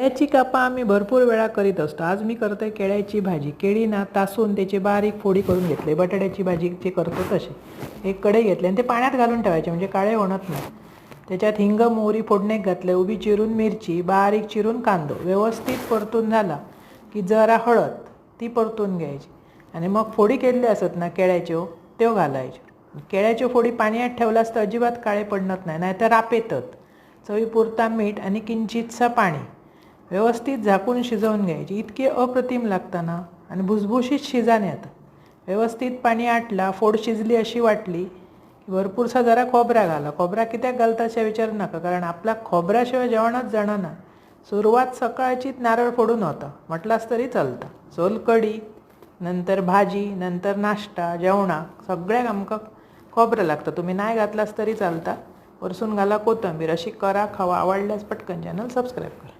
केळ्याची कापा आम्ही भरपूर वेळा करीत असतो. आज मी करते केळ्याची भाजी. केळी ना तासून त्याची बारीक फोडी करून घेतले. बटाट्याची भाजी जे करतो तसे. एक कढई घेतली आणि ते पाण्यात घालून ठेवायचे म्हणजे काळे होणार नाही. त्याच्यात हिंग मोहरी फोडणीत घातले, उभी चिरून मिरची, बारीक चिरून कांदो व्यवस्थित परतून झाला की जरा हळद ती परतून घ्यायची आणि मग फोडी केलेली असत ना केळ्याच्यो त्यो घालायच्यो. केळ्याच्यो फोडी पाण्यात ठेवलास तर अजिबात काळे पडणार नाही, नाहीतर रापेतात. चवीपुरता मीठ आणि किंचितसा पाणी व्यवस्थित झाकून शिजवून घ्यायची. इतकी अप्रतिम लागतं ना आणि भुसभुशीत शिजान येतं. व्यवस्थित पाणी आटला, फोड शिजली अशी वाटली की भरपूरसा जरा खोबरा घाला. खोबरा कित्याक घालता अशा विचारू नका, कारण आपला खोबऱ्याशिवाय जेवणच जाणार ना. सुरुवात सकाळचीच नारळ फोडून होतं म्हटलास तरी चालतं. सोलकढी, नंतर भाजी, नंतर नाश्ता, जेवणाक सगळ्याक आमकां खोबरं लागतं. तुम्ही नाही घातलास तरी चालता. वरसून घाला कोथिंबीर. अशी करा, खावा. आवडल्यास पटकन चॅनल सबस्क्राईब करा.